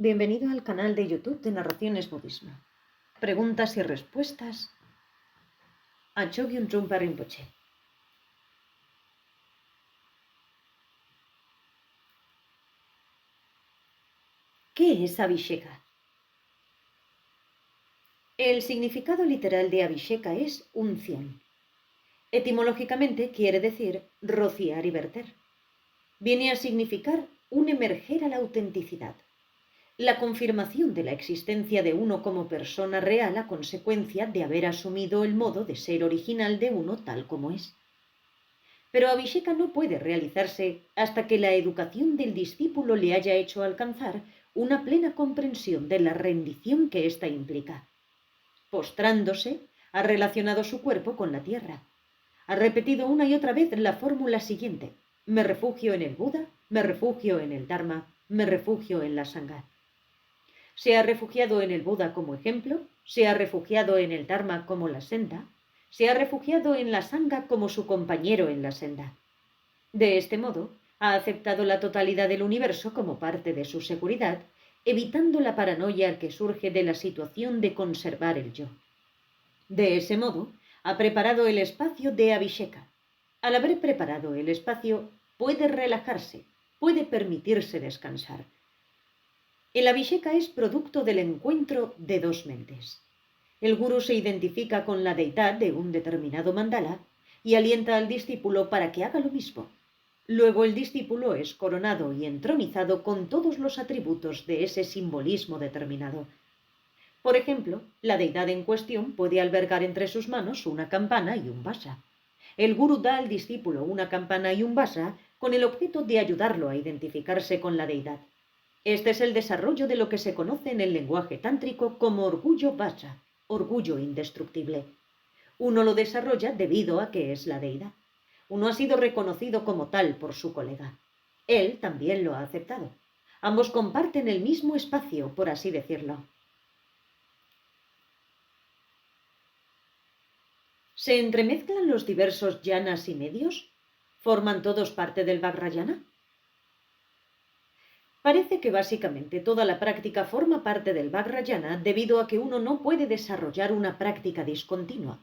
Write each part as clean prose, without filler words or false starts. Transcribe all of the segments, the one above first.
Bienvenido al canal de YouTube de Narraciones Budismo. Preguntas y respuestas a Chogyam Trungpa Rinpoche. ¿Qué es Abhisheka? El significado literal de Abhisheka es unción. Etimológicamente quiere decir rociar y verter. Viene a significar un emerger a la autenticidad, la confirmación de la existencia de uno como persona real a consecuencia de haber asumido el modo de ser original de uno tal como es. Pero Abhisheka no puede realizarse hasta que la educación del discípulo le haya hecho alcanzar una plena comprensión de la rendición que ésta implica. Postrándose, ha relacionado su cuerpo con la tierra. Ha repetido una y otra vez la fórmula siguiente: me refugio en el Buda, me refugio en el Dharma, me refugio en la Sangha. Se ha refugiado en el Buda como ejemplo, se ha refugiado en el Dharma como la senda, se ha refugiado en la Sangha como su compañero en la senda. De este modo, ha aceptado la totalidad del universo como parte de su seguridad, evitando la paranoia que surge de la situación de conservar el yo. De ese modo, ha preparado el espacio de Abhisheka. Al haber preparado el espacio, puede relajarse, puede permitirse descansar. El Abhisheka es producto del encuentro de dos mentes. El gurú se identifica con la deidad de un determinado mandala y alienta al discípulo para que haga lo mismo. Luego el discípulo es coronado y entronizado con todos los atributos de ese simbolismo determinado. Por ejemplo, la deidad en cuestión puede albergar entre sus manos una campana y un vasa. El gurú da al discípulo una campana y un vasa con el objeto de ayudarlo a identificarse con la deidad. Este es el desarrollo de lo que se conoce en el lenguaje tántrico como orgullo vasa, orgullo indestructible. Uno lo desarrolla debido a que es la deidad. Uno ha sido reconocido como tal por su colega. Él también lo ha aceptado. Ambos comparten el mismo espacio, por así decirlo. ¿Se entremezclan los diversos yanas y medios? ¿Forman todos parte del Vajrayana? Parece que básicamente toda la práctica forma parte del Vajrayana debido a que uno no puede desarrollar una práctica discontinua.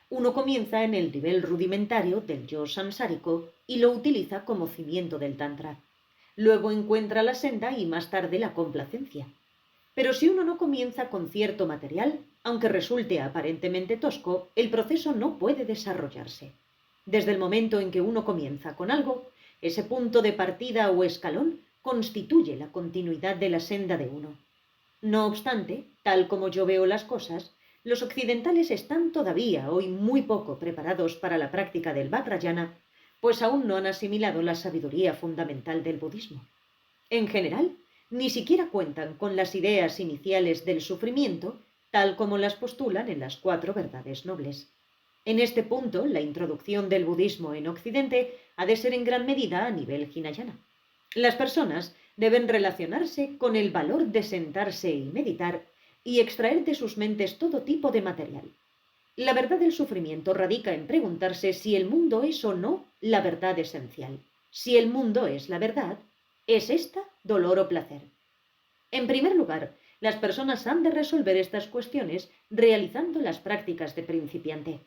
Uno comienza en el nivel rudimentario del yo samsárico y lo utiliza como cimiento del Tantra. Luego encuentra la senda y más tarde la complacencia. Pero si uno no comienza con cierto material, aunque resulte aparentemente tosco, el proceso no puede desarrollarse. Desde el momento en que uno comienza con algo, ese punto de partida o escalón constituye la continuidad de la senda de uno. No obstante, tal como yo veo las cosas, los occidentales están todavía hoy muy poco preparados para la práctica del Vajrayana, pues aún no han asimilado la sabiduría fundamental del budismo. En general, ni siquiera cuentan con las ideas iniciales del sufrimiento, tal como las postulan en las 4 verdades nobles. En este punto, la introducción del budismo en Occidente ha de ser en gran medida a nivel hinayana. Las personas deben relacionarse con el valor de sentarse y meditar y extraer de sus mentes todo tipo de material. La verdad del sufrimiento radica en preguntarse si el mundo es o no la verdad esencial. Si el mundo es la verdad, ¿es esta dolor o placer? En primer lugar, las personas han de resolver estas cuestiones realizando las prácticas de principiante.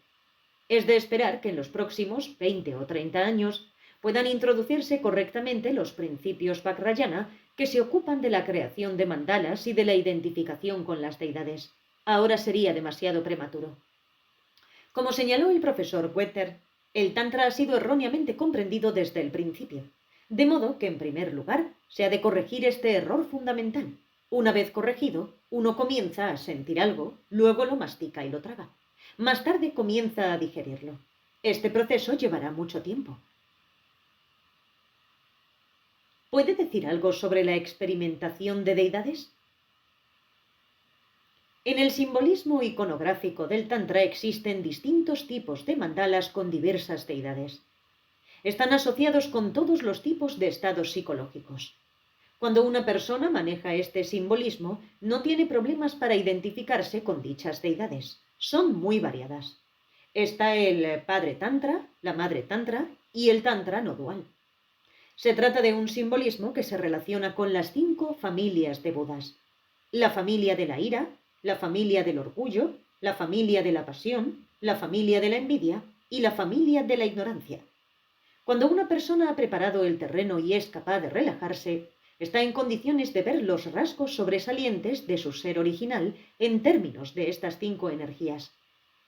Es de esperar que en los próximos 20 o 30 años puedan introducirse correctamente los principios Vajrayana que se ocupan de la creación de mandalas y de la identificación con las deidades. Ahora sería demasiado prematuro. Como señaló el profesor Wetter, el Tantra ha sido erróneamente comprendido desde el principio, de modo que, en primer lugar, se ha de corregir este error fundamental. Una vez corregido, uno comienza a sentir algo, luego lo mastica y lo traga. Más tarde comienza a digerirlo. Este proceso llevará mucho tiempo. ¿Puede decir algo sobre la experimentación de deidades? En el simbolismo iconográfico del Tantra existen distintos tipos de mandalas con diversas deidades. Están asociados con todos los tipos de estados psicológicos. Cuando una persona maneja este simbolismo, no tiene problemas para identificarse con dichas deidades. Son muy variadas. Está el padre Tantra, la madre Tantra y el Tantra no dual. Se trata de un simbolismo que se relaciona con las 5 familias de Budas: la familia de la ira, la familia del orgullo, la familia de la pasión, la familia de la envidia y la familia de la ignorancia. Cuando una persona ha preparado el terreno y es capaz de relajarse, está en condiciones de ver los rasgos sobresalientes de su ser original en términos de estas 5 energías.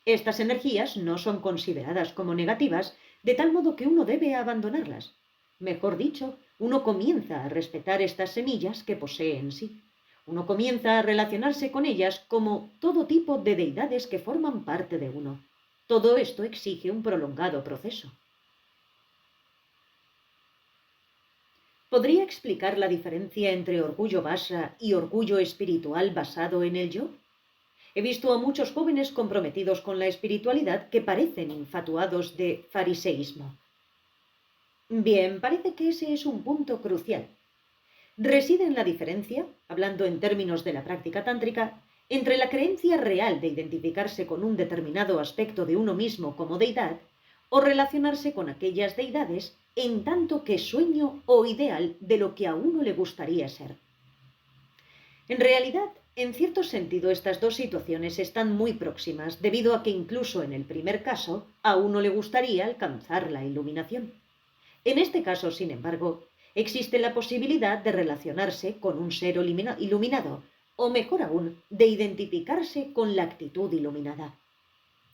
Estas energías no son consideradas como negativas, de tal modo que uno debe abandonarlas. Mejor dicho, uno comienza a respetar estas semillas que posee en sí. Uno comienza a relacionarse con ellas como todo tipo de deidades que forman parte de uno. Todo esto exige un prolongado proceso. ¿Podría explicar la diferencia entre orgullo vajra y orgullo espiritual basado en el yo? He visto a muchos jóvenes comprometidos con la espiritualidad que parecen infatuados de fariseísmo. Bien, parece que ese es un punto crucial. Reside en la diferencia, hablando en términos de la práctica tántrica, entre la creencia real de identificarse con un determinado aspecto de uno mismo como deidad o relacionarse con aquellas deidades en tanto que sueño o ideal de lo que a uno le gustaría ser. En realidad, en cierto sentido, estas dos situaciones están muy próximas, debido a que incluso en el primer caso, a uno le gustaría alcanzar la iluminación. En este caso, sin embargo, existe la posibilidad de relacionarse con un ser iluminado, o mejor aún, de identificarse con la actitud iluminada.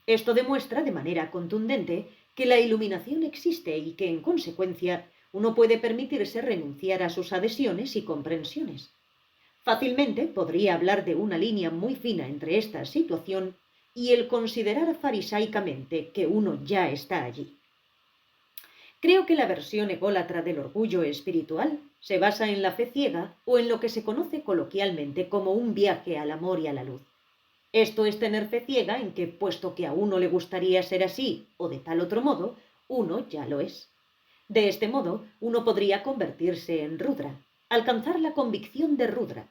Esto demuestra de manera contundente que la iluminación existe y que, en consecuencia, uno puede permitirse renunciar a sus adhesiones y comprensiones. Fácilmente podría hablar de una línea muy fina entre esta situación y el considerar farisaicamente que uno ya está allí. Creo que la versión ególatra del orgullo espiritual se basa en la fe ciega o en lo que se conoce coloquialmente como un viaje al amor y a la luz. Esto es tener fe ciega en que, puesto que a uno le gustaría ser así o de tal otro modo, uno ya lo es. De este modo, uno podría convertirse en Rudra, alcanzar la convicción de Rudra.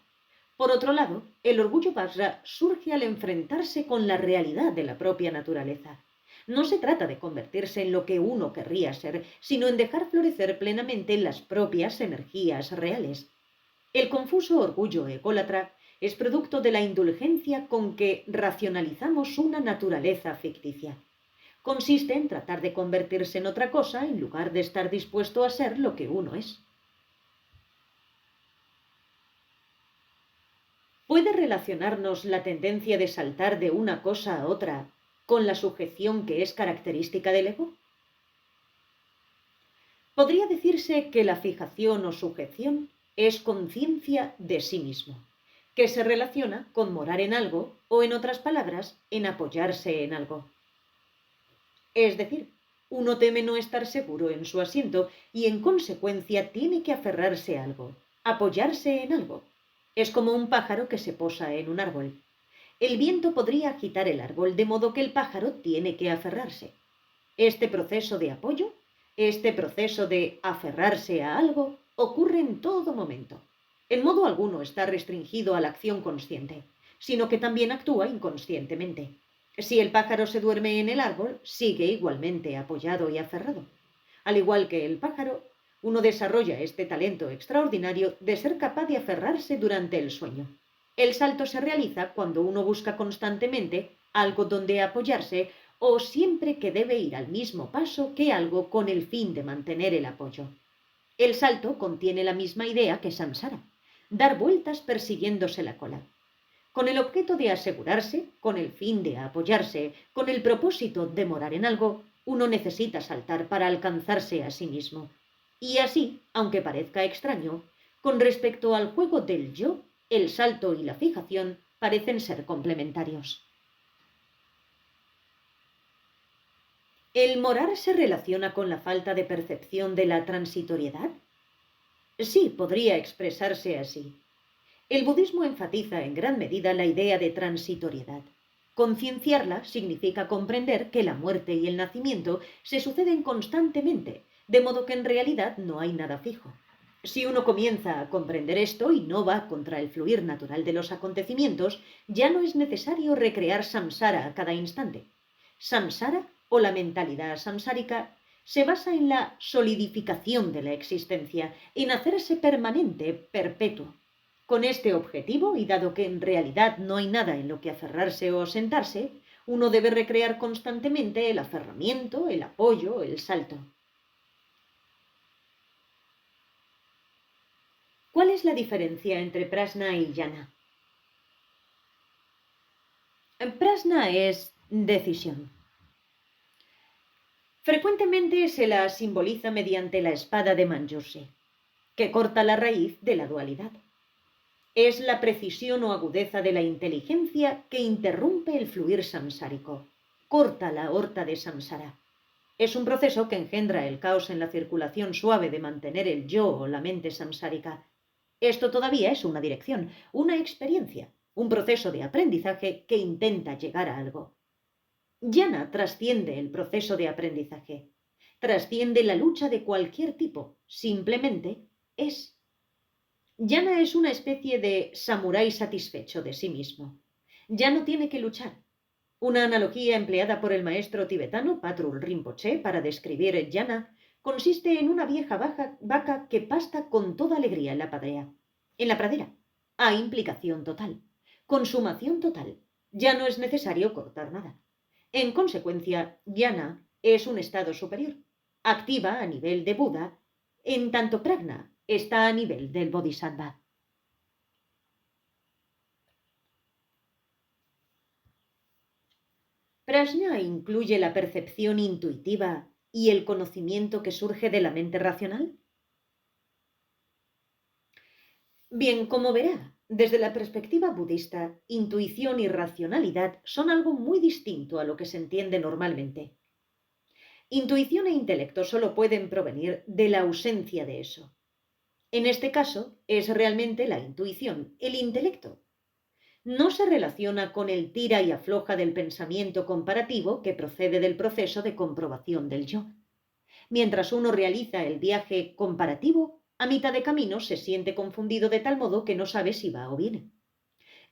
Por otro lado, el orgullo vajra surge al enfrentarse con la realidad de la propia naturaleza. No se trata de convertirse en lo que uno querría ser, sino en dejar florecer plenamente las propias energías reales. El confuso orgullo ególatra es producto de la indulgencia con que racionalizamos una naturaleza ficticia. Consiste en tratar de convertirse en otra cosa en lugar de estar dispuesto a ser lo que uno es. ¿Puede relacionarnos la tendencia de saltar de una cosa a otra con la sujeción que es característica del ego? Podría decirse que la fijación o sujeción es conciencia de sí mismo, que se relaciona con morar en algo o, en otras palabras, en apoyarse en algo. Es decir, uno teme no estar seguro en su asiento y, en consecuencia, tiene que aferrarse a algo, apoyarse en algo. Es como un pájaro que se posa en un árbol. El viento podría agitar el árbol, de modo que el pájaro tiene que aferrarse. Este proceso de apoyo, este proceso de aferrarse a algo, ocurre en todo momento. En modo alguno está restringido a la acción consciente, sino que también actúa inconscientemente. Si el pájaro se duerme en el árbol, sigue igualmente apoyado y aferrado. Al igual que el pájaro, uno desarrolla este talento extraordinario de ser capaz de aferrarse durante el sueño. El salto se realiza cuando uno busca constantemente algo donde apoyarse o siempre que debe ir al mismo paso que algo con el fin de mantener el apoyo. El salto contiene la misma idea que samsara, dar vueltas persiguiéndose la cola. Con el objeto de asegurarse, con el fin de apoyarse, con el propósito de morar en algo, uno necesita saltar para alcanzarse a sí mismo. Y así, aunque parezca extraño, con respecto al juego del yo, el salto y la fijación parecen ser complementarios. ¿El morar se relaciona con la falta de percepción de la transitoriedad? Sí, podría expresarse así. El budismo enfatiza en gran medida la idea de transitoriedad. Concienciarla significa comprender que la muerte y el nacimiento se suceden constantemente, de modo que en realidad no hay nada fijo. Si uno comienza a comprender esto y no va contra el fluir natural de los acontecimientos, ya no es necesario recrear samsara a cada instante. Samsara, o la mentalidad samsárica, se basa en la solidificación de la existencia, en hacerse permanente, perpetuo. Con este objetivo, y dado que en realidad no hay nada en lo que aferrarse o sentarse, uno debe recrear constantemente el aferramiento, el apoyo, el salto. ¿Cuál es la diferencia entre prajna y jnana? Prajna es decisión. Frecuentemente se la simboliza mediante la espada de Manjushri, que corta la raíz de la dualidad. Es la precisión o agudeza de la inteligencia que interrumpe el fluir samsárico, corta la horta de samsara. Es un proceso que engendra el caos en la circulación suave de mantener el yo o la mente samsárica. Esto todavía es una dirección, una experiencia, un proceso de aprendizaje que intenta llegar a algo. Jnana trasciende el proceso de aprendizaje, trasciende la lucha de cualquier tipo, simplemente es. Jnana es una especie de samurái satisfecho de sí mismo. Ya no tiene que luchar. Una analogía empleada por el maestro tibetano Patrul Rinpoche para describir jnana consiste en una vieja vaca que pasta con toda alegría en la pradera. En la pradera hay implicación total, consumación total. Ya no es necesario cortar nada. En consecuencia, jnana es un estado superior, activa a nivel de Buda, en tanto prajna está a nivel del bodhisattva. Prajna incluye la percepción intuitiva y el conocimiento que surge de la mente racional. Bien, como verá, desde la perspectiva budista, intuición y racionalidad son algo muy distinto a lo que se entiende normalmente. Intuición e intelecto solo pueden provenir de la ausencia de eso. En este caso, es realmente la intuición, el intelecto. No se relaciona con el tira y afloja del pensamiento comparativo que procede del proceso de comprobación del yo. Mientras uno realiza el viaje comparativo, a mitad de camino se siente confundido de tal modo que no sabe si va o viene.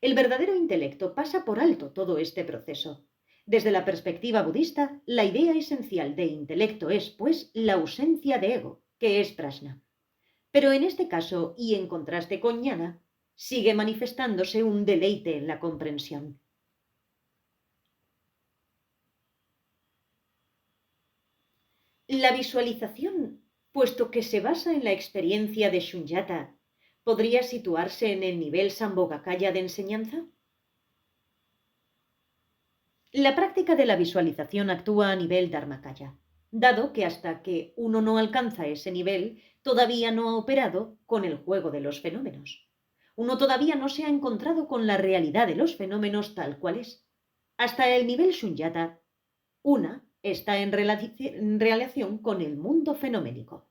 El verdadero intelecto pasa por alto todo este proceso. Desde la perspectiva budista, la idea esencial de intelecto es, pues, la ausencia de ego, que es prajna. Pero en este caso, y en contraste con jnana, sigue manifestándose un deleite en la comprensión. La visualización, puesto que se basa en la experiencia de Shunyata, ¿podría situarse en el nivel Sambhogakaya de enseñanza? La práctica de la visualización actúa a nivel Dharmakaya, dado que hasta que uno no alcanza ese nivel, todavía no ha operado con el juego de los fenómenos. Uno todavía no se ha encontrado con la realidad de los fenómenos tal cual es. Hasta el nivel Shunyata, una está en relación con el mundo fenoménico.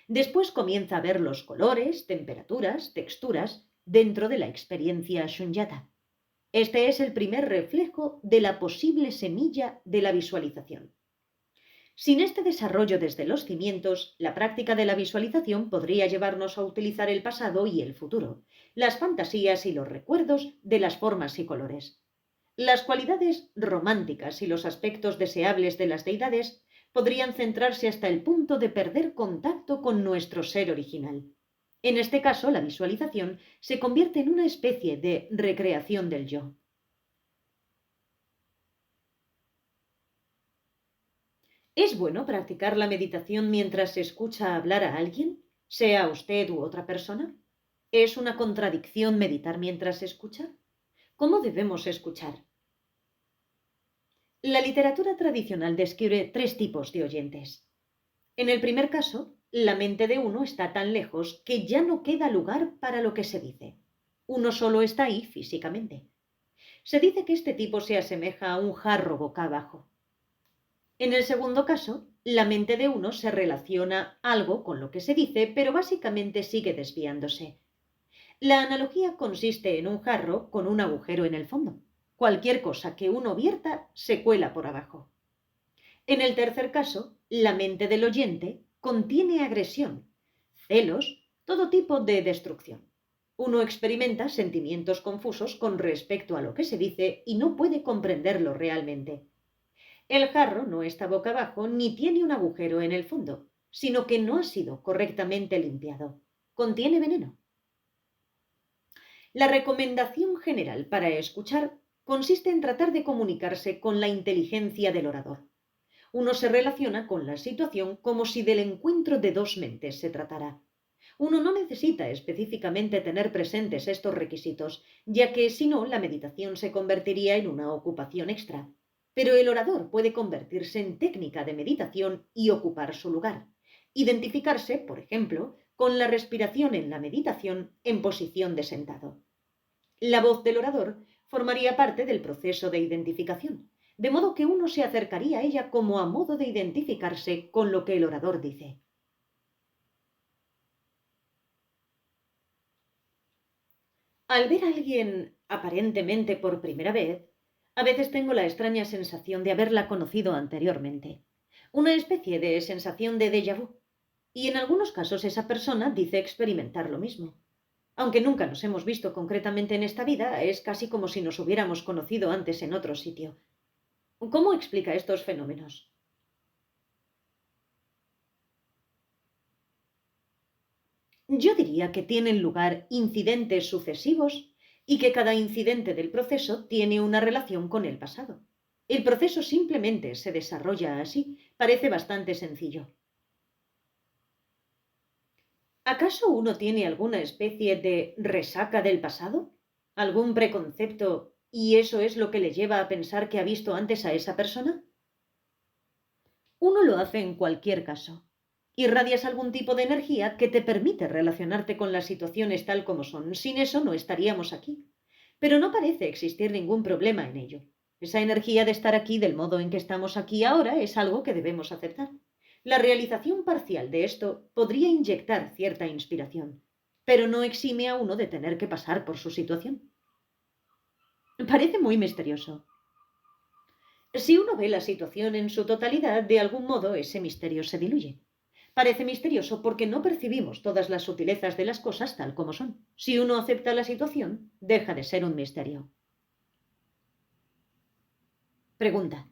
Después comienza a ver los colores, temperaturas, texturas dentro de la experiencia Shunyata. Este es el primer reflejo de la posible semilla de la visualización. Sin este desarrollo desde los cimientos, la práctica de la visualización podría llevarnos a utilizar el pasado y el futuro, las fantasías y los recuerdos de las formas y colores. Las cualidades románticas y los aspectos deseables de las deidades podrían centrarse hasta el punto de perder contacto con nuestro ser original. En este caso, la visualización se convierte en una especie de recreación del yo. ¿Es bueno practicar la meditación mientras se escucha hablar a alguien, sea usted u otra persona? ¿Es una contradicción meditar mientras se escucha? ¿Cómo debemos escuchar? La literatura tradicional describe tres tipos de oyentes. En el primer caso, la mente de uno está tan lejos que ya no queda lugar para lo que se dice. Uno solo está ahí físicamente. Se dice que este tipo se asemeja a un jarro boca abajo. En el segundo caso, la mente de uno se relaciona algo con lo que se dice, pero básicamente sigue desviándose. La analogía consiste en un jarro con un agujero en el fondo. Cualquier cosa que uno vierta se cuela por abajo. En el tercer caso, la mente del oyente contiene agresión, celos, todo tipo de destrucción. Uno experimenta sentimientos confusos con respecto a lo que se dice y no puede comprenderlo realmente. El jarro no está boca abajo ni tiene un agujero en el fondo, sino que no ha sido correctamente limpiado. Contiene veneno. La recomendación general para escuchar consiste en tratar de comunicarse con la inteligencia del orador. Uno se relaciona con la situación como si del encuentro de dos mentes se tratara. Uno no necesita específicamente tener presentes estos requisitos, ya que si no, la meditación se convertiría en una ocupación extra. Pero el orador puede convertirse en técnica de meditación y ocupar su lugar. Identificarse, por ejemplo, con la respiración en la meditación en posición de sentado. La voz del orador formaría parte del proceso de identificación, de modo que uno se acercaría a ella como a modo de identificarse con lo que el orador dice. Al ver a alguien aparentemente por primera vez, a veces tengo la extraña sensación de haberla conocido anteriormente, una especie de sensación de déjà vu, y en algunos casos esa persona dice experimentar lo mismo. Aunque nunca nos hemos visto concretamente en esta vida, es casi como si nos hubiéramos conocido antes en otro sitio. ¿Cómo explica estos fenómenos? Yo diría que tienen lugar incidentes sucesivos y que cada incidente del proceso tiene una relación con el pasado. El proceso simplemente se desarrolla así. Parece bastante sencillo. ¿Acaso uno tiene alguna especie de resaca del pasado? ¿Algún preconcepto y eso es lo que le lleva a pensar que ha visto antes a esa persona? Uno lo hace en cualquier caso. Irradias algún tipo de energía que te permite relacionarte con las situaciones tal como son. Sin eso no estaríamos aquí. Pero no parece existir ningún problema en ello. Esa energía de estar aquí del modo en que estamos aquí ahora es algo que debemos aceptar. La realización parcial de esto podría inyectar cierta inspiración, pero no exime a uno de tener que pasar por su situación. Parece muy misterioso. Si uno ve la situación en su totalidad, de algún modo ese misterio se diluye. Parece misterioso porque no percibimos todas las sutilezas de las cosas tal como son. Si uno acepta la situación, deja de ser un misterio. Pregunta.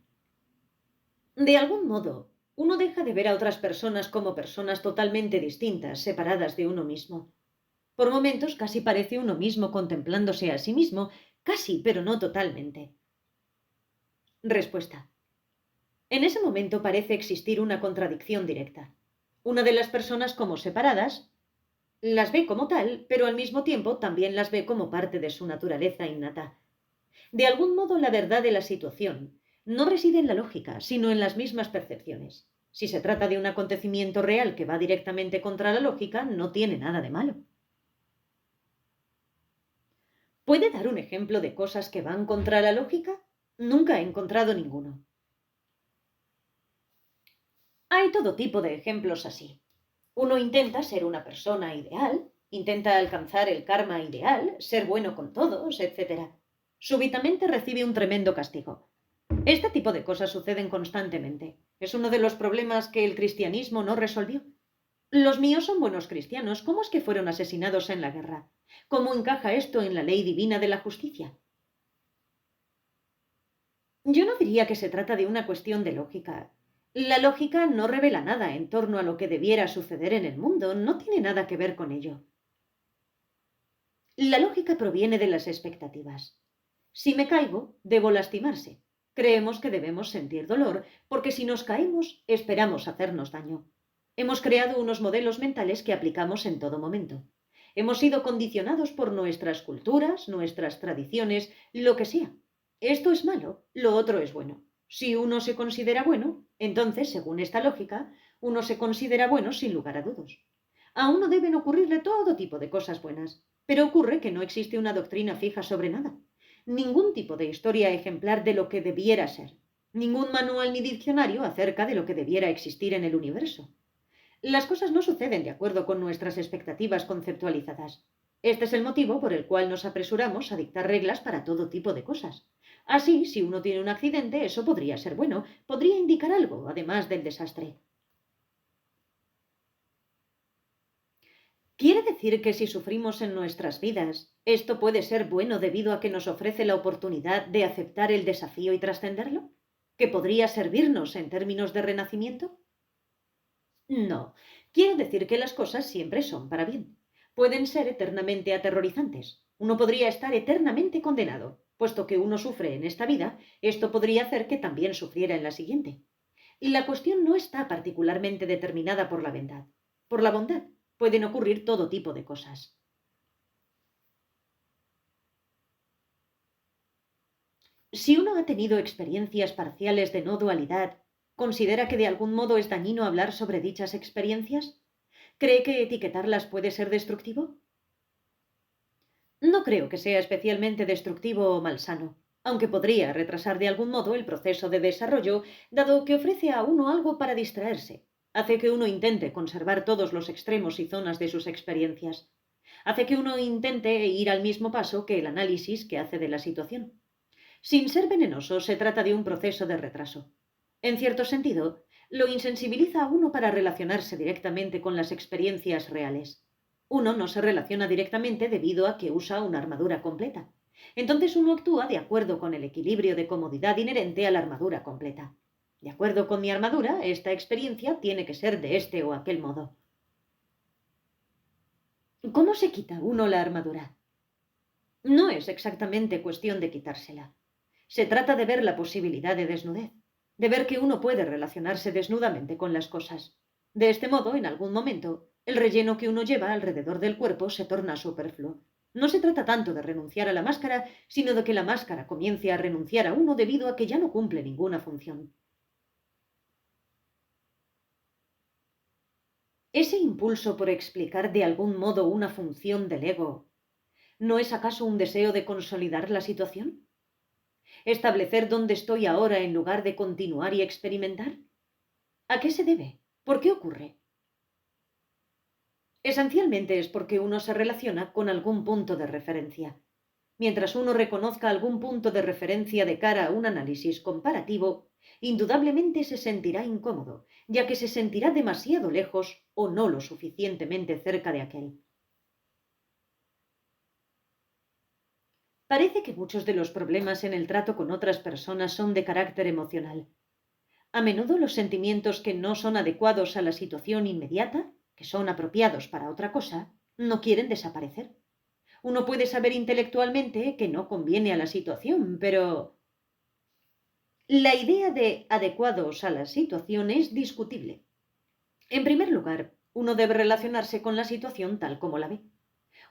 De algún modo, uno deja de ver a otras personas como personas totalmente distintas, separadas de uno mismo. Por momentos casi parece uno mismo contemplándose a sí mismo, casi, pero no totalmente. Respuesta. En ese momento parece existir una contradicción directa. Una de las personas como separadas las ve como tal, pero al mismo tiempo también las ve como parte de su naturaleza innata. De algún modo, la verdad de la situación no reside en la lógica, sino en las mismas percepciones. Si se trata de un acontecimiento real que va directamente contra la lógica, no tiene nada de malo. ¿Puede dar un ejemplo de cosas que van contra la lógica? Nunca he encontrado ninguno. Hay todo tipo de ejemplos así. Uno intenta ser una persona ideal, intenta alcanzar el karma ideal, ser bueno con todos, etc. Súbitamente recibe un tremendo castigo. Este tipo de cosas suceden constantemente. Es uno de los problemas que el cristianismo no resolvió. Los míos son buenos cristianos. ¿Cómo es que fueron asesinados en la guerra? ¿Cómo encaja esto en la ley divina de la justicia? Yo no diría que se trata de una cuestión de lógica. La lógica no revela nada en torno a lo que debiera suceder en el mundo, no tiene nada que ver con ello. La lógica proviene de las expectativas. Si me caigo, debo lastimarse. Creemos que debemos sentir dolor, porque si nos caemos, esperamos hacernos daño. Hemos creado unos modelos mentales que aplicamos en todo momento. Hemos sido condicionados por nuestras culturas, nuestras tradiciones, lo que sea. Esto es malo, lo otro es bueno. Si uno se considera bueno, entonces, según esta lógica, uno se considera bueno sin lugar a dudas. A uno deben ocurrirle todo tipo de cosas buenas, pero ocurre que no existe una doctrina fija sobre nada. Ningún tipo de historia ejemplar de lo que debiera ser. Ningún manual ni diccionario acerca de lo que debiera existir en el universo. Las cosas no suceden de acuerdo con nuestras expectativas conceptualizadas. Este es el motivo por el cual nos apresuramos a dictar reglas para todo tipo de cosas. Así, si uno tiene un accidente, eso podría ser bueno, podría indicar algo, además del desastre. ¿Quiere decir que si sufrimos en nuestras vidas, esto puede ser bueno debido a que nos ofrece la oportunidad de aceptar el desafío y trascenderlo? ¿Que podría servirnos en términos de renacimiento? No, quiero decir que las cosas siempre son para bien. Pueden ser eternamente aterrorizantes. Uno podría estar eternamente condenado. Puesto que uno sufre en esta vida, esto podría hacer que también sufriera en la siguiente. Y la cuestión no está particularmente determinada por la bondad. Por la bondad pueden ocurrir todo tipo de cosas. Si uno ha tenido experiencias parciales de no dualidad, ¿considera que de algún modo es dañino hablar sobre dichas experiencias? ¿Cree que etiquetarlas puede ser destructivo? No creo que sea especialmente destructivo o malsano, aunque podría retrasar de algún modo el proceso de desarrollo, dado que ofrece a uno algo para distraerse. Hace que uno intente conservar todos los extremos y zonas de sus experiencias. Hace que uno intente ir al mismo paso que el análisis que hace de la situación. Sin ser venenoso, se trata de un proceso de retraso. En cierto sentido, lo insensibiliza a uno para relacionarse directamente con las experiencias reales. Uno no se relaciona directamente debido a que usa una armadura completa. Entonces uno actúa de acuerdo con el equilibrio de comodidad inherente a la armadura completa. De acuerdo con mi armadura, esta experiencia tiene que ser de este o aquel modo. ¿Cómo se quita uno la armadura? No es exactamente cuestión de quitársela. Se trata de ver la posibilidad de desnudez, de ver que uno puede relacionarse desnudamente con las cosas. De este modo, en algún momento, el relleno que uno lleva alrededor del cuerpo se torna superfluo. No se trata tanto de renunciar a la máscara, sino de que la máscara comience a renunciar a uno debido a que ya no cumple ninguna función. Ese impulso por explicar de algún modo una función del ego, ¿no es acaso un deseo de consolidar la situación? ¿Establecer dónde estoy ahora en lugar de continuar y experimentar? ¿A qué se debe? ¿Por qué ocurre? Esencialmente es porque uno se relaciona con algún punto de referencia. Mientras uno reconozca algún punto de referencia de cara a un análisis comparativo, indudablemente se sentirá incómodo, ya que se sentirá demasiado lejos o no lo suficientemente cerca de aquel. Parece que muchos de los problemas en el trato con otras personas son de carácter emocional. A menudo los sentimientos que no son adecuados a la situación inmediata, que son apropiados para otra cosa, no quieren desaparecer. Uno puede saber intelectualmente que no conviene a la situación, pero la idea de adecuados a la situación es discutible. En primer lugar, uno debe relacionarse con la situación tal como la ve.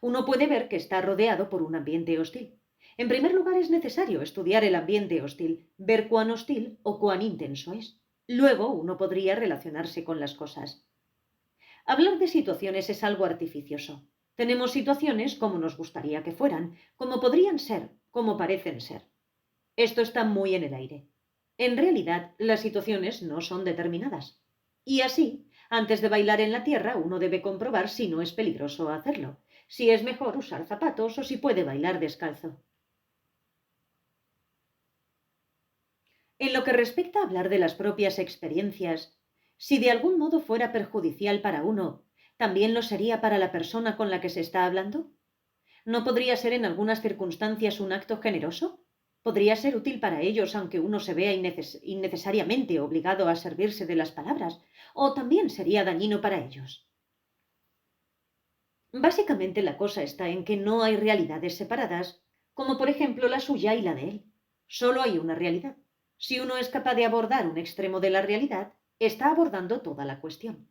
Uno puede ver que está rodeado por un ambiente hostil. En primer lugar, es necesario estudiar el ambiente hostil, ver cuán hostil o cuán intenso es. Luego, uno podría relacionarse con las cosas. Hablar de situaciones es algo artificioso. Tenemos situaciones como nos gustaría que fueran, como podrían ser, como parecen ser. Esto está muy en el aire. En realidad, las situaciones no son determinadas. Y así, antes de bailar en la tierra, uno debe comprobar si no es peligroso hacerlo, si es mejor usar zapatos o si puede bailar descalzo. En lo que respecta a hablar de las propias experiencias, si de algún modo fuera perjudicial para uno, ¿también lo sería para la persona con la que se está hablando? ¿No podría ser en algunas circunstancias un acto generoso? ¿Podría ser útil para ellos aunque uno se vea innecesariamente obligado a servirse de las palabras? ¿O también sería dañino para ellos? Básicamente la cosa está en que no hay realidades separadas, como por ejemplo la suya y la de él. Solo hay una realidad. Si uno es capaz de abordar un extremo de la realidad, está abordando toda la cuestión.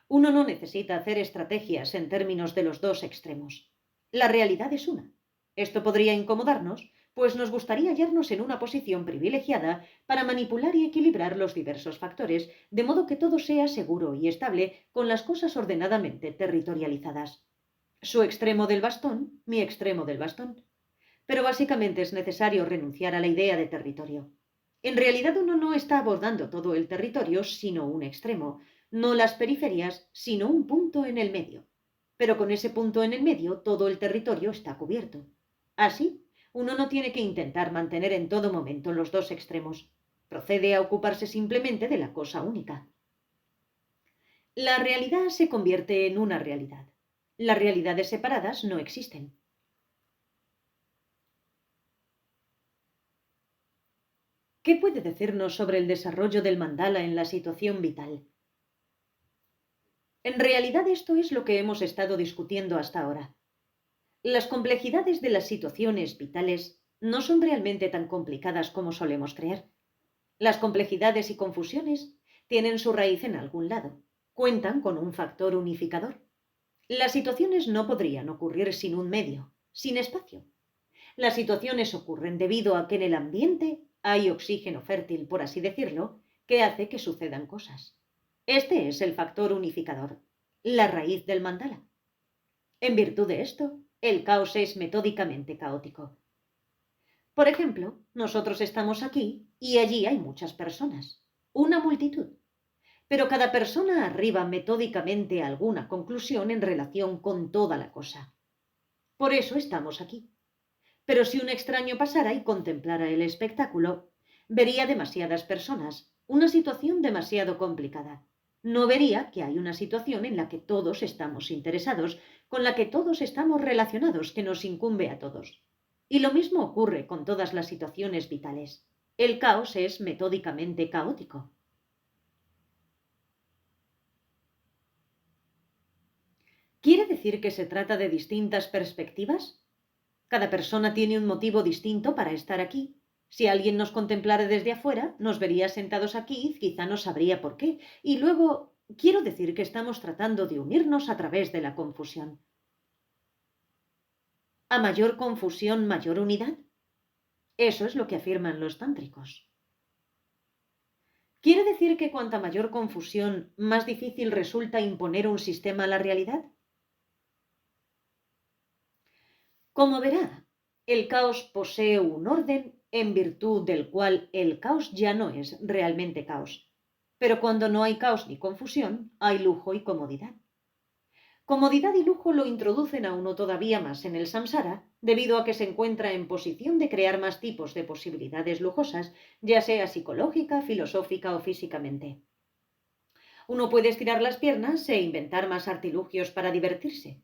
Uno no necesita hacer estrategias en términos de los dos extremos. La realidad es una. Esto podría incomodarnos, pues nos gustaría hallarnos en una posición privilegiada para manipular y equilibrar los diversos factores, de modo que todo sea seguro y estable con las cosas ordenadamente territorializadas. Su extremo del bastón, mi extremo del bastón. Pero básicamente es necesario renunciar a la idea de territorio. En realidad uno no está abordando todo el territorio, sino un extremo, no las periferias, sino un punto en el medio. Pero con ese punto en el medio todo el territorio está cubierto. Así, uno no tiene que intentar mantener en todo momento los dos extremos. Procede a ocuparse simplemente de la cosa única. La realidad se convierte en una realidad. Las realidades separadas no existen. ¿Qué puede decirnos sobre el desarrollo del mandala en la situación vital? En realidad esto es lo que hemos estado discutiendo hasta ahora. Las complejidades de las situaciones vitales no son realmente tan complicadas como solemos creer. Las complejidades y confusiones tienen su raíz en algún lado, cuentan con un factor unificador. Las situaciones no podrían ocurrir sin un medio, sin espacio. Las situaciones ocurren debido a que en el ambiente hay oxígeno fértil, por así decirlo, que hace que sucedan cosas. Este es el factor unificador, la raíz del mandala. En virtud de esto, el caos es metódicamente caótico. Por ejemplo, nosotros estamos aquí y allí hay muchas personas, una multitud. Pero cada persona arriba metódicamente a alguna conclusión en relación con toda la cosa. Por eso estamos aquí. Pero si un extraño pasara y contemplara el espectáculo, vería demasiadas personas, una situación demasiado complicada. No vería que hay una situación en la que todos estamos interesados, con la que todos estamos relacionados, que nos incumbe a todos. Y lo mismo ocurre con todas las situaciones vitales. El caos es metódicamente caótico. ¿Quiere decir que se trata de distintas perspectivas? Cada persona tiene un motivo distinto para estar aquí. Si alguien nos contemplara desde afuera, nos vería sentados aquí y quizá no sabría por qué. Y luego, quiero decir que estamos tratando de unirnos a través de la confusión. ¿A mayor confusión, mayor unidad? Eso es lo que afirman los tántricos. ¿Quiere decir que cuanta mayor confusión, más difícil resulta imponer un sistema a la realidad? Como verá, el caos posee un orden en virtud del cual el caos ya no es realmente caos. Pero cuando no hay caos ni confusión, hay lujo y comodidad. Comodidad y lujo lo introducen a uno todavía más en el samsara, debido a que se encuentra en posición de crear más tipos de posibilidades lujosas, ya sea psicológica, filosófica o físicamente. Uno puede estirar las piernas e inventar más artilugios para divertirse.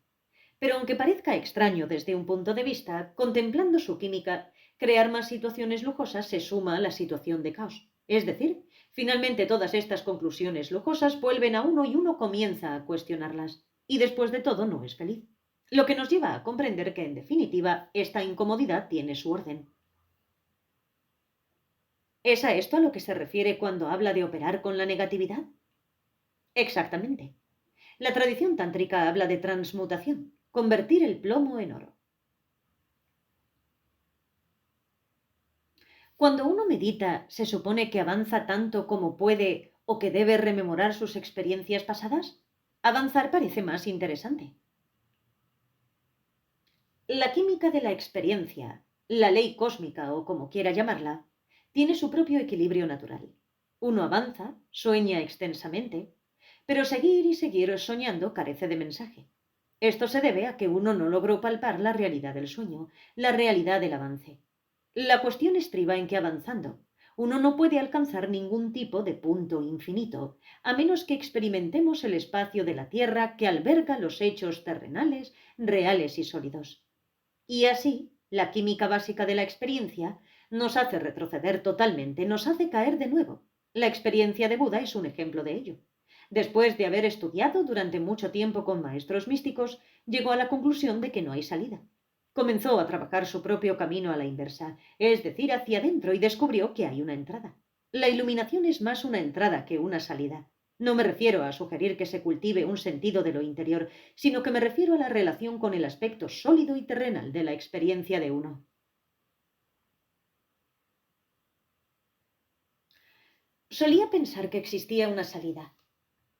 Pero aunque parezca extraño desde un punto de vista, contemplando su química, crear más situaciones lujosas se suma a la situación de caos. Es decir, finalmente todas estas conclusiones lujosas vuelven a uno y uno comienza a cuestionarlas. Y después de todo no es feliz. Lo que nos lleva a comprender que, en definitiva, esta incomodidad tiene su orden. ¿Es a esto a lo que se refiere cuando habla de operar con la negatividad? Exactamente. La tradición tántrica habla de transmutación, convertir el plomo en oro. Cuando uno medita, ¿se supone que avanza tanto como puede o que debe rememorar sus experiencias pasadas? Avanzar parece más interesante. La química de la experiencia, la ley cósmica o como quiera llamarla, tiene su propio equilibrio natural. Uno avanza, sueña extensamente, pero seguir y seguir soñando carece de mensaje. Esto se debe a que uno no logró palpar la realidad del sueño, la realidad del avance. La cuestión estriba en que avanzando, uno no puede alcanzar ningún tipo de punto infinito, a menos que experimentemos el espacio de la Tierra que alberga los hechos terrenales, reales y sólidos. Y así, la química básica de la experiencia nos hace retroceder totalmente, nos hace caer de nuevo. La experiencia de Buda es un ejemplo de ello. Después de haber estudiado durante mucho tiempo con maestros místicos, llegó a la conclusión de que no hay salida. Comenzó a trabajar su propio camino a la inversa, es decir, hacia adentro, y descubrió que hay una entrada. La iluminación es más una entrada que una salida. No me refiero a sugerir que se cultive un sentido de lo interior, sino que me refiero a la relación con el aspecto sólido y terrenal de la experiencia de uno. Solía pensar que existía una salida,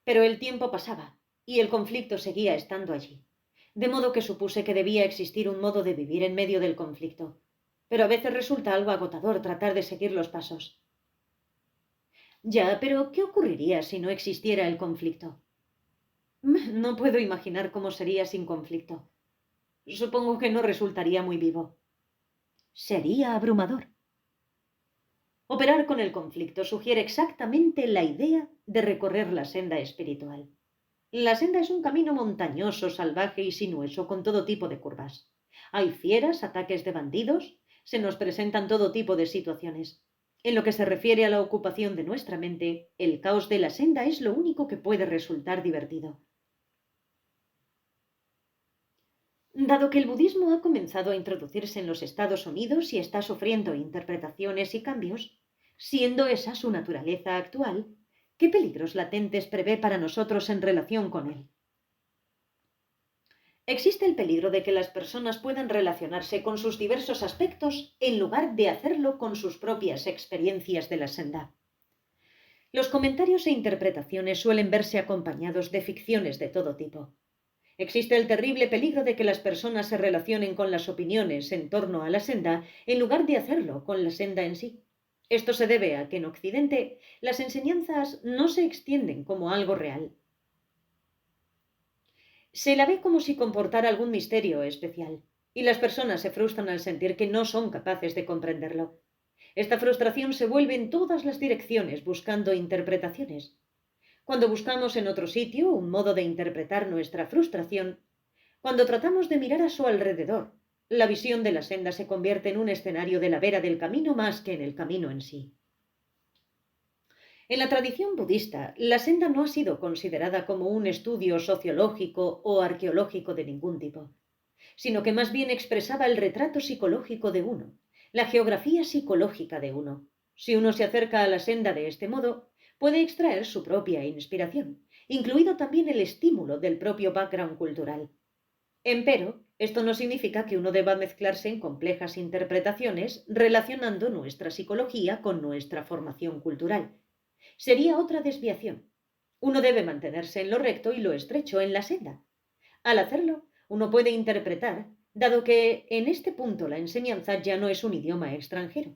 pero el tiempo pasaba y el conflicto seguía estando allí. De modo que supuse que debía existir un modo de vivir en medio del conflicto. Pero a veces resulta algo agotador tratar de seguir los pasos. Ya, pero ¿qué ocurriría si no existiera el conflicto? No puedo imaginar cómo sería sin conflicto. Supongo que no resultaría muy vivo. Sería abrumador. Operar con el conflicto sugiere exactamente la idea de recorrer la senda espiritual. La senda es un camino montañoso, salvaje y sinuoso, con todo tipo de curvas. Hay fieras, ataques de bandidos, se nos presentan todo tipo de situaciones. En lo que se refiere a la ocupación de nuestra mente, el caos de la senda es lo único que puede resultar divertido. Dado que el budismo ha comenzado a introducirse en los Estados Unidos y está sufriendo interpretaciones y cambios, siendo esa su naturaleza actual, ¿qué peligros latentes prevé para nosotros en relación con él? Existe el peligro de que las personas puedan relacionarse con sus diversos aspectos en lugar de hacerlo con sus propias experiencias de la senda. Los comentarios e interpretaciones suelen verse acompañados de ficciones de todo tipo. Existe el terrible peligro de que las personas se relacionen con las opiniones en torno a la senda en lugar de hacerlo con la senda en sí. Esto se debe a que en Occidente las enseñanzas no se extienden como algo real. Se la ve como si comportara algún misterio especial, y las personas se frustran al sentir que no son capaces de comprenderlo. Esta frustración se vuelve en todas las direcciones buscando interpretaciones. Cuando buscamos en otro sitio un modo de interpretar nuestra frustración, cuando tratamos de mirar a su alrededor, la visión de la senda se convierte en un escenario de la vera del camino más que en el camino en sí. En la tradición budista, la senda no ha sido considerada como un estudio sociológico o arqueológico de ningún tipo, sino que más bien expresaba el retrato psicológico de uno, la geografía psicológica de uno. Si uno se acerca a la senda de este modo, puede extraer su propia inspiración, incluido también el estímulo del propio background cultural. Empero, esto no significa que uno deba mezclarse en complejas interpretaciones relacionando nuestra psicología con nuestra formación cultural. Sería otra desviación. Uno debe mantenerse en lo recto y lo estrecho en la senda. Al hacerlo, uno puede interpretar, dado que en este punto la enseñanza ya no es un idioma extranjero,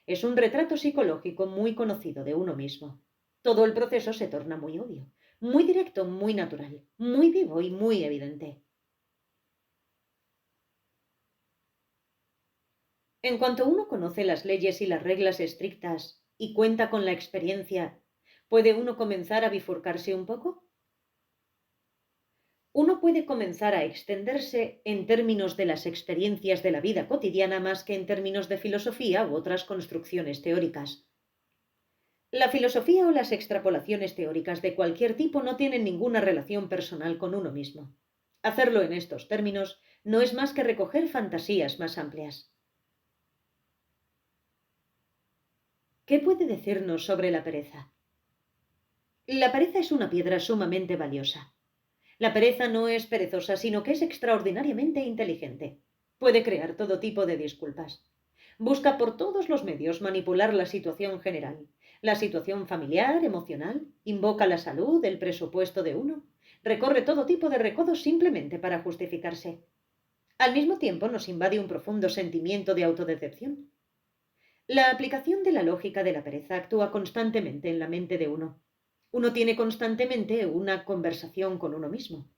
es un retrato psicológico muy conocido de uno mismo. Todo el proceso se torna muy obvio, muy directo, muy natural, muy vivo y muy evidente. En cuanto uno conoce las leyes y las reglas estrictas y cuenta con la experiencia, ¿puede uno comenzar a bifurcarse un poco? Uno puede comenzar a extenderse en términos de las experiencias de la vida cotidiana más que en términos de filosofía u otras construcciones teóricas. La filosofía o las extrapolaciones teóricas de cualquier tipo no tienen ninguna relación personal con uno mismo. Hacerlo en estos términos no es más que recoger fantasías más amplias. ¿Qué puede decirnos sobre la pereza? La pereza es una piedra sumamente valiosa. La pereza no es perezosa, sino que es extraordinariamente inteligente. Puede crear todo tipo de disculpas. Busca por todos los medios manipular la situación general, la situación familiar, emocional, invoca la salud, el presupuesto de uno, recorre todo tipo de recodos simplemente para justificarse. Al mismo tiempo nos invade un profundo sentimiento de autodecepción. La aplicación de la lógica de la pereza actúa constantemente en la mente de uno. Uno tiene constantemente una conversación con uno mismo.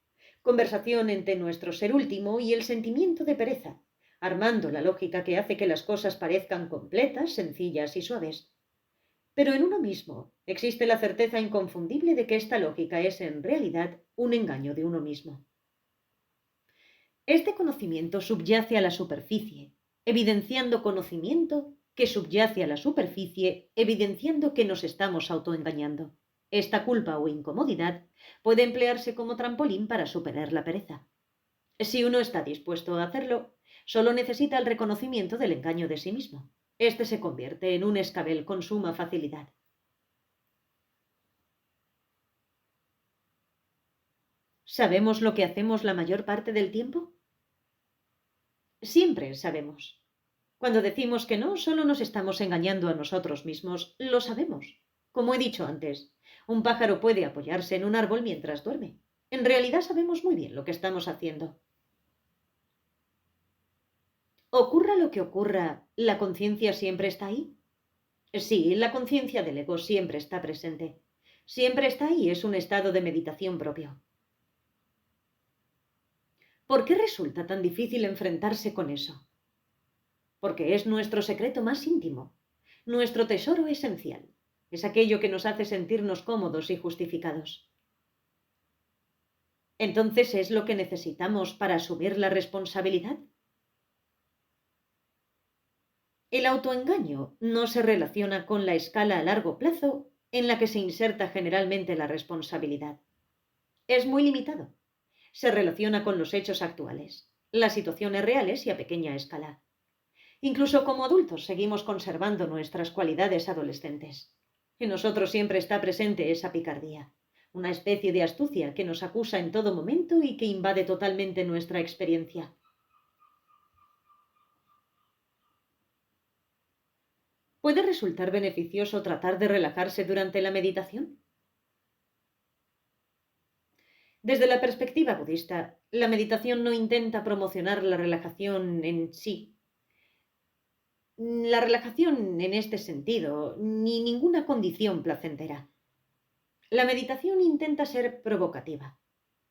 Conversación entre nuestro ser último y el sentimiento de pereza, armando la lógica que hace que las cosas parezcan completas, sencillas y suaves. Pero en uno mismo existe la certeza inconfundible de que esta lógica es en realidad un engaño de uno mismo. Este conocimiento subyace a la superficie, evidenciando conocimiento que subyace a la superficie, evidenciando que nos estamos autoengañando. Esta culpa o incomodidad puede emplearse como trampolín para superar la pereza. Si uno está dispuesto a hacerlo, solo necesita el reconocimiento del engaño de sí mismo. Este se convierte en un escabel con suma facilidad. ¿Sabemos lo que hacemos la mayor parte del tiempo? Siempre sabemos. Cuando decimos que no, solo nos estamos engañando a nosotros mismos. Lo sabemos. Como he dicho antes, un pájaro puede apoyarse en un árbol mientras duerme. En realidad sabemos muy bien lo que estamos haciendo. Ocurra lo que ocurra, ¿la conciencia siempre está ahí? Sí, la conciencia del ego siempre está presente. Siempre está ahí, es un estado de meditación propio. ¿Por qué resulta tan difícil enfrentarse con eso? Porque es nuestro secreto más íntimo, nuestro tesoro esencial. Es aquello que nos hace sentirnos cómodos y justificados. Entonces, ¿es lo que necesitamos para asumir la responsabilidad? El autoengaño no se relaciona con la escala a largo plazo en la que se inserta generalmente la responsabilidad. Es muy limitado. Se relaciona con los hechos actuales, las situaciones reales y a pequeña escala. Incluso como adultos seguimos conservando nuestras cualidades adolescentes. En nosotros siempre está presente esa picardía, una especie de astucia que nos acusa en todo momento y que invade totalmente nuestra experiencia. ¿Puede resultar beneficioso tratar de relajarse durante la meditación? Desde la perspectiva budista, la meditación no intenta promocionar la relajación en sí. La relajación en este sentido, ni ninguna condición placentera. La meditación intenta ser provocativa.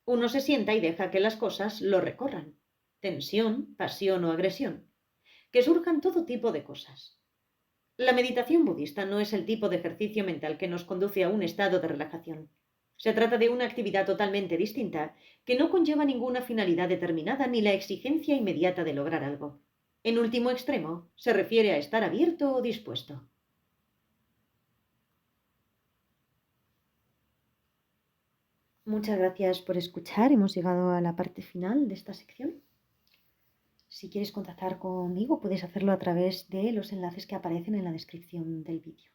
Uno se sienta y deja que las cosas lo recorran. Tensión, pasión o agresión. Que surjan todo tipo de cosas. La meditación budista no es el tipo de ejercicio mental que nos conduce a un estado de relajación. Se trata de una actividad totalmente distinta que no conlleva ninguna finalidad determinada ni la exigencia inmediata de lograr algo. En último extremo, se refiere a estar abierto o dispuesto. Muchas gracias por escuchar. Hemos llegado a la parte final de esta sección. Si quieres contactar conmigo, puedes hacerlo a través de los enlaces que aparecen en la descripción del vídeo.